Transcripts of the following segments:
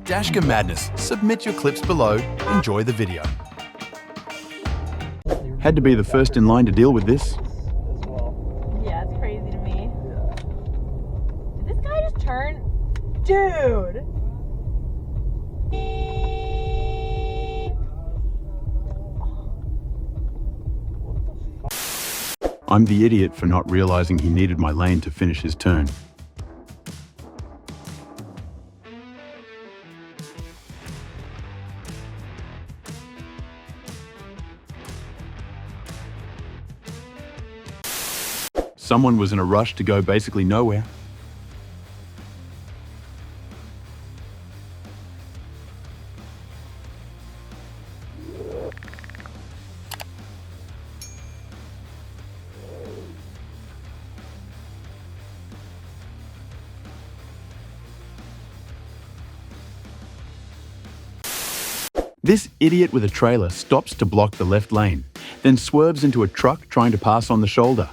Dashcam madness. Submit your clips below. Enjoy the video. Had to be the first in line to deal with this. Yeah, it's crazy to me. Did this guy just turn? Dude! I'm the idiot for not realizing he needed my lane to finish his turn. Someone was in a rush to go basically nowhere. This idiot with a trailer stops to block the left lane, then swerves into a truck trying to pass on the shoulder.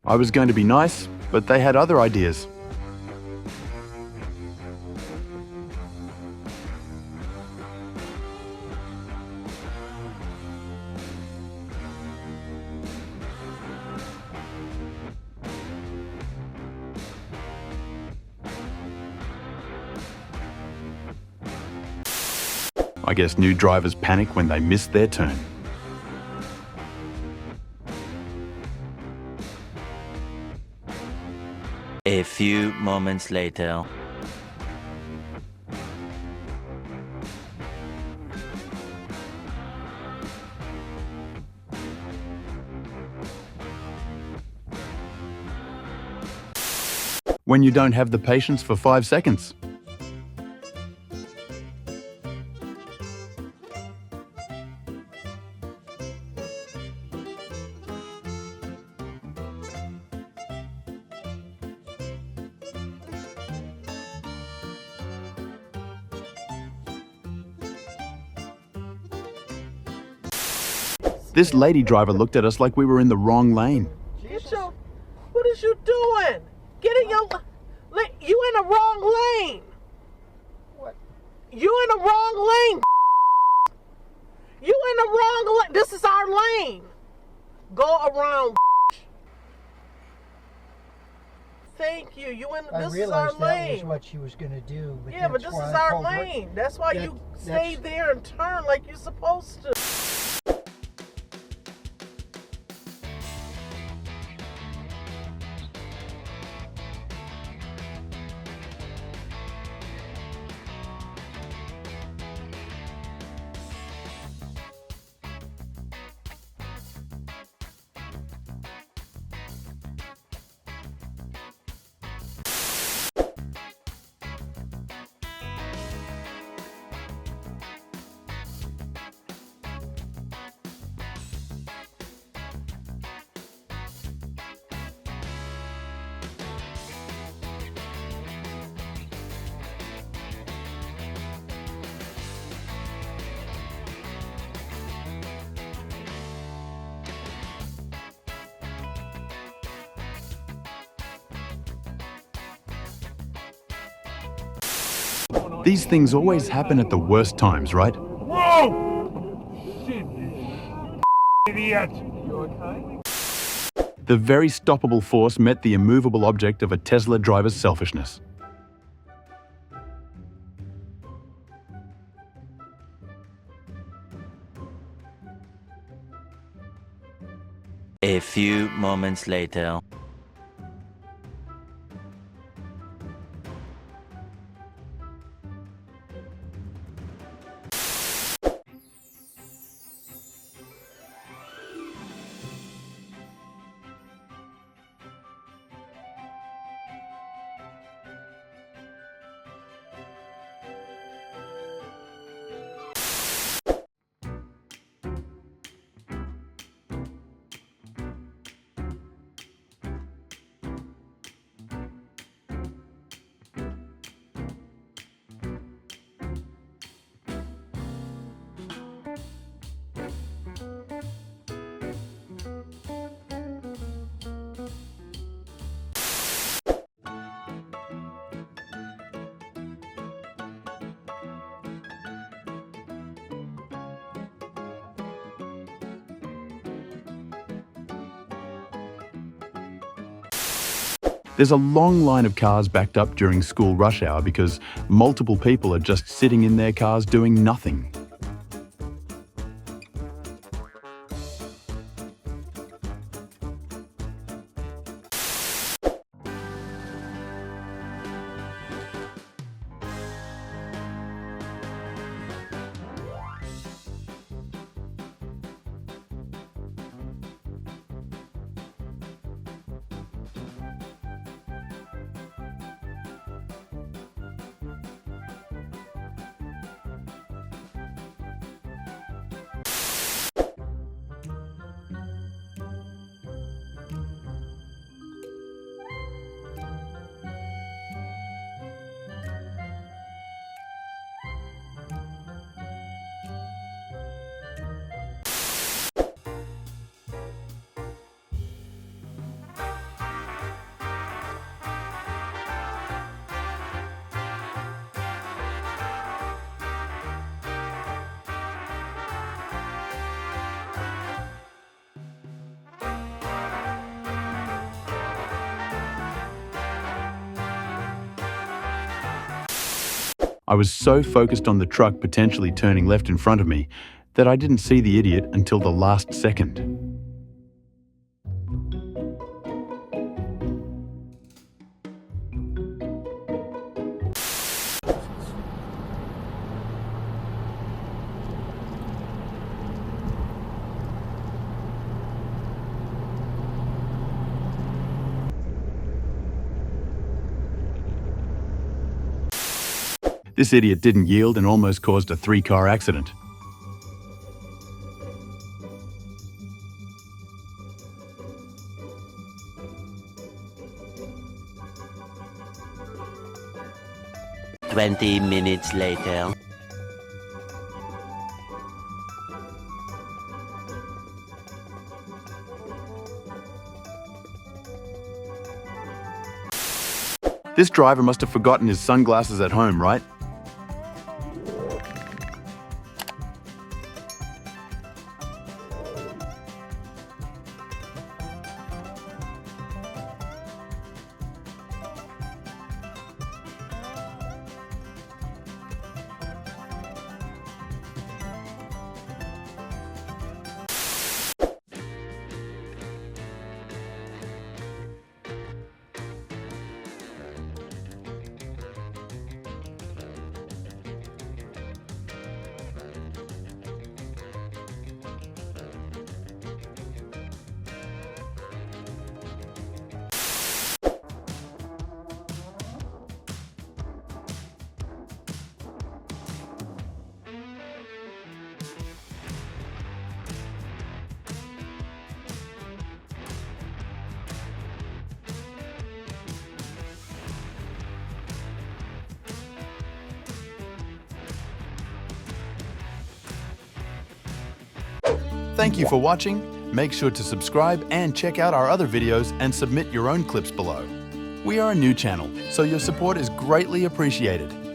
I was going to be nice, but they had other ideas. I guess new drivers panic when they miss their turn. A few moments later. When you don't have the patience for 5 seconds. This lady driver looked at us like we were in the wrong lane. What is you doing? Get in your... You in the wrong lane. What? You in the wrong lane. You in the wrong lane. This is our lane. Go around. Thank you. This is our lane. That was what she was going to do. But yeah, but this is our lane. That's why you stay there and turn like you're supposed to. These things always happen at the worst times, right? Whoa! Shit, idiot! You okay? The very stoppable force met the immovable object of a Tesla driver's selfishness. A few moments later. There's a long line of cars backed up during school rush hour because multiple people are just sitting in their cars doing nothing. I was so focused on the truck potentially turning left in front of me that I didn't see the idiot until the last second. This idiot didn't yield and almost caused a 3-car accident. Twenty minutes later. This driver must have forgotten his sunglasses at home, right? Thank you for watching. Make sure to subscribe and check out our other videos and submit your own clips below. We are a new channel, so your support is greatly appreciated.